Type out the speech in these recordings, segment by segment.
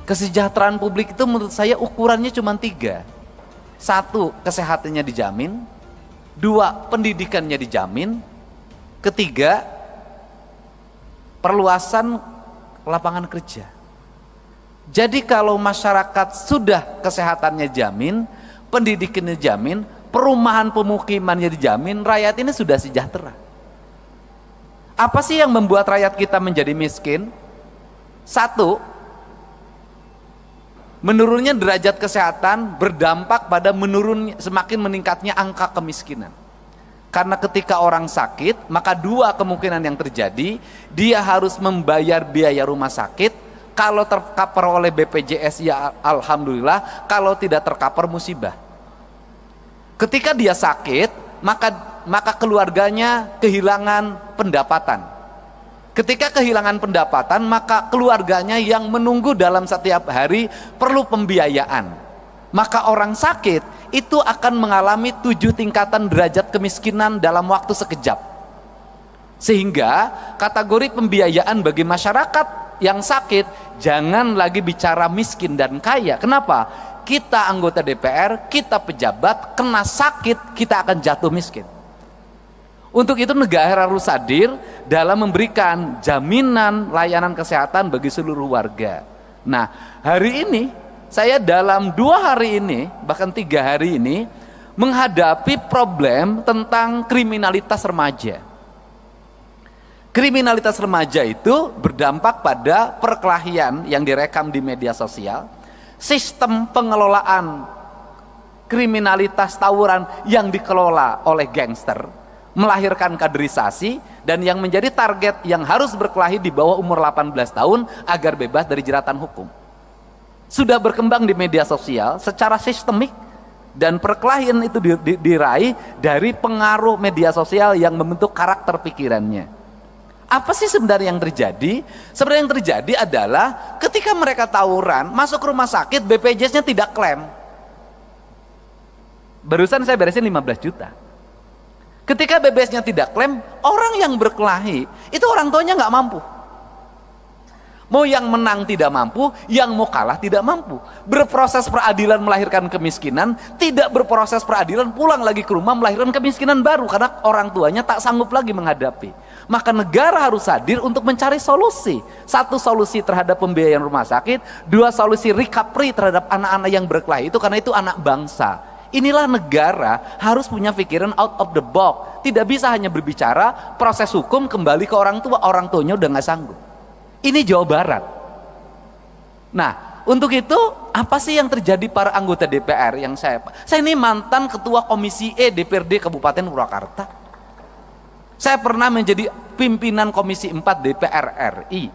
Kesejahteraan publik itu menurut saya ukurannya cuma 3. 1, kesehatannya dijamin. 2, pendidikannya dijamin. 3, perluasan lapangan kerja. Jadi kalau masyarakat sudah kesehatannya jamin, pendidikannya jamin, perumahan pemukimannya dijamin, rakyat ini sudah sejahtera. Apa sih yang membuat rakyat kita menjadi miskin? 1, menurunnya derajat kesehatan berdampak pada semakin meningkatnya angka kemiskinan. Karena ketika orang sakit, maka 2 kemungkinan yang terjadi. Dia harus membayar biaya rumah sakit. Kalau tercover oleh BPJS, ya alhamdulillah. Kalau tidak tercover, musibah. Ketika dia sakit, maka keluarganya kehilangan pendapatan. Ketika kehilangan pendapatan, maka keluarganya yang menunggu dalam setiap hari perlu pembiayaan. Maka orang sakit itu akan mengalami 7 tingkatan derajat kemiskinan dalam waktu sekejap. Sehingga kategori pembiayaan bagi masyarakat yang sakit, jangan lagi bicara miskin dan kaya. Kenapa? Kita anggota DPR, kita pejabat, kena sakit, kita akan jatuh miskin. Untuk itu negara harus hadir dalam memberikan jaminan layanan kesehatan bagi seluruh warga. Nah, hari ini saya dalam 2 hari ini, bahkan 3 hari ini, menghadapi problem tentang kriminalitas remaja. Kriminalitas remaja itu berdampak pada perkelahian yang direkam di media sosial, sistem pengelolaan kriminalitas tawuran yang dikelola oleh gangster, melahirkan kaderisasi, dan yang menjadi target yang harus berkelahi di bawah umur 18 tahun agar bebas dari jeratan hukum. Sudah berkembang di media sosial secara sistemik, dan perkelahian itu diraih dari pengaruh media sosial yang membentuk karakter pikirannya. Apa sih sebenarnya yang terjadi? Sebenarnya yang terjadi adalah ketika mereka tawuran, masuk rumah sakit, BPJS-nya tidak klaim. Barusan saya beresin 15 juta. Ketika BPJS-nya tidak klaim, orang yang berkelahi itu orang tuanya nggak mampu. Mau yang menang tidak mampu, yang mau kalah tidak mampu. Berproses peradilan melahirkan kemiskinan, tidak berproses peradilan pulang lagi ke rumah melahirkan kemiskinan baru karena orang tuanya tak sanggup lagi menghadapi. Maka negara harus hadir untuk mencari solusi. 1, solusi terhadap pembiayaan rumah sakit. 2, solusi recovery terhadap anak-anak yang berkelahi itu, karena itu anak bangsa. Inilah negara harus punya pikiran out of the box. Tidak bisa hanya berbicara proses hukum kembali ke orang tua, orang tuanya udah nggak sanggup. Ini Jawa Barat. Nah, untuk itu apa sih yang terjadi para anggota DPR yang saya ini mantan ketua Komisi E DPRD Kabupaten Purwakarta. Saya pernah menjadi pimpinan Komisi 4 DPR RI.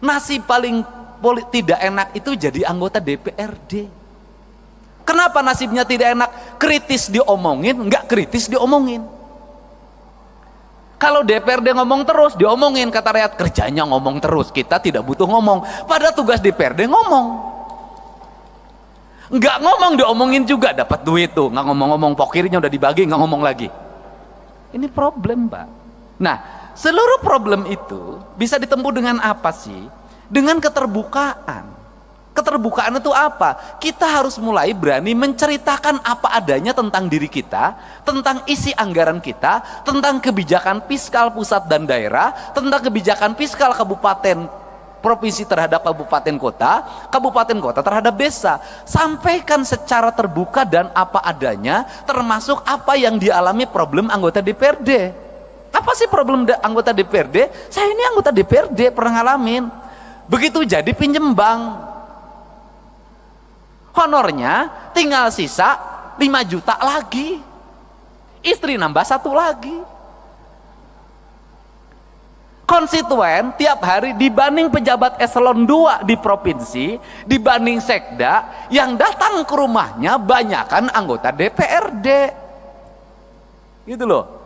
Nasib paling tidak enak itu jadi anggota DPRD. Kenapa nasibnya tidak enak? Kritis diomongin, nggak kritis diomongin. Kalau DPRD ngomong terus, diomongin, kata rakyat, kerjanya ngomong terus, kita tidak butuh ngomong. Pada tugas DPRD ngomong. Nggak ngomong diomongin juga, dapat duit tuh, nggak ngomong-ngomong, pokirnya udah dibagi, nggak ngomong lagi. Ini problem, Pak. Nah, seluruh problem itu bisa ditempuh dengan apa sih? Dengan keterbukaan. Keterbukaan itu apa? Kita harus mulai berani menceritakan apa adanya tentang diri kita, tentang isi anggaran kita, tentang kebijakan fiskal pusat dan daerah, tentang kebijakan fiskal kabupaten provinsi terhadap kabupaten kota terhadap desa. Sampaikan secara terbuka dan apa adanya, termasuk apa yang dialami problem anggota DPRD. Apa sih problem anggota DPRD? Saya ini anggota DPRD, pernah ngalamin. Begitu jadi pinjem bank, honornya tinggal sisa 5 juta lagi, istri nambah 1 lagi. Konstituen tiap hari dibanding pejabat eselon 2 di provinsi, dibanding sekda, yang datang ke rumahnya banyakan anggota DPRD. Gitu loh.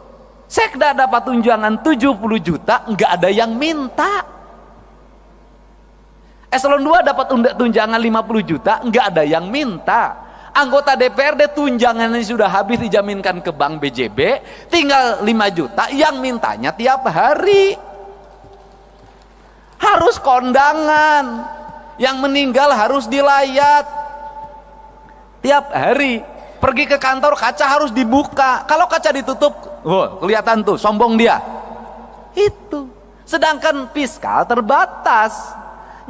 Sekda dapat tunjangan 70 juta, nggak ada yang minta. Eselon 2 dapat tunjangan 50 juta, nggak ada yang minta. Anggota DPRD tunjangannya sudah habis dijaminkan ke Bank BJB, tinggal 5 juta, yang mintanya tiap hari. Harus kondangan. Yang meninggal harus dilayat. Tiap hari pergi ke kantor kaca harus dibuka. Kalau kaca ditutup, kelihatan tuh sombong dia. Itu. Sedangkan fiskal terbatas.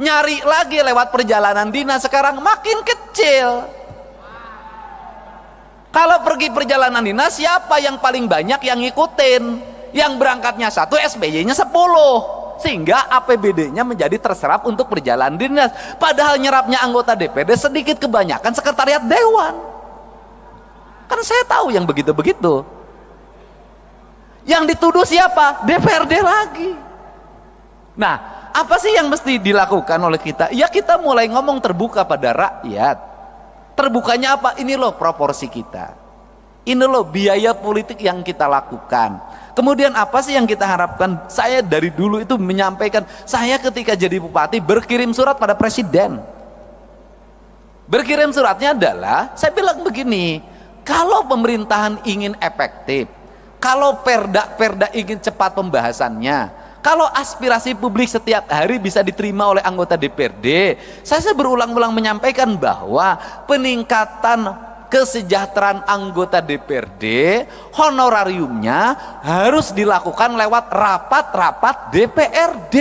Nyari lagi lewat perjalanan dinas sekarang makin kecil. Kalau pergi perjalanan dinas, siapa yang paling banyak yang ngikutin? Yang berangkatnya 1, SBY-nya 10. Sehingga APBD-nya menjadi terserap untuk perjalanan dinas. Padahal nyerapnya anggota DPD sedikit, kebanyakan sekretariat dewan. Kan saya tahu yang begitu-begitu. Yang dituduh siapa? DPRD lagi. Nah, apa sih yang mesti dilakukan oleh kita? Ya kita mulai ngomong terbuka pada rakyat. Terbukanya apa? Ini loh proporsi kita. Ini loh biaya politik yang kita lakukan. Kemudian apa sih yang kita harapkan? Saya dari dulu itu menyampaikan, saya ketika jadi bupati berkirim surat pada presiden. Berkirim suratnya adalah, saya bilang begini, kalau pemerintahan ingin efektif, kalau perda ingin cepat pembahasannya, kalau aspirasi publik setiap hari bisa diterima oleh anggota DPRD, saya berulang-ulang menyampaikan bahwa peningkatan kesejahteraan anggota DPRD, honorariumnya harus dilakukan lewat rapat-rapat DPRD.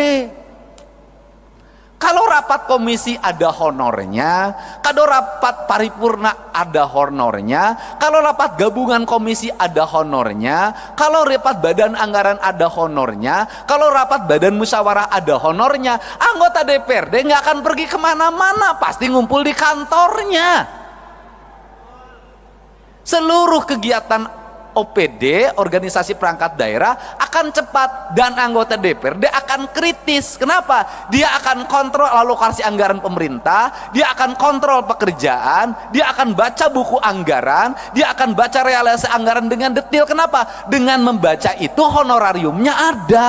Kalau rapat komisi ada honornya, kalau rapat paripurna ada honornya, kalau rapat gabungan komisi ada honornya, kalau rapat badan anggaran ada honornya, kalau rapat badan musyawarah ada honornya, anggota DPRD nggak akan pergi kemana-mana, pasti ngumpul di kantornya. Seluruh kegiatan OPD, organisasi perangkat daerah akan cepat dan anggota DPRD akan kritis. Kenapa? Dia akan kontrol alokasi anggaran pemerintah, dia akan kontrol pekerjaan, dia akan baca buku anggaran, dia akan baca realisasi anggaran dengan detail. Kenapa? Dengan membaca itu honorariumnya ada.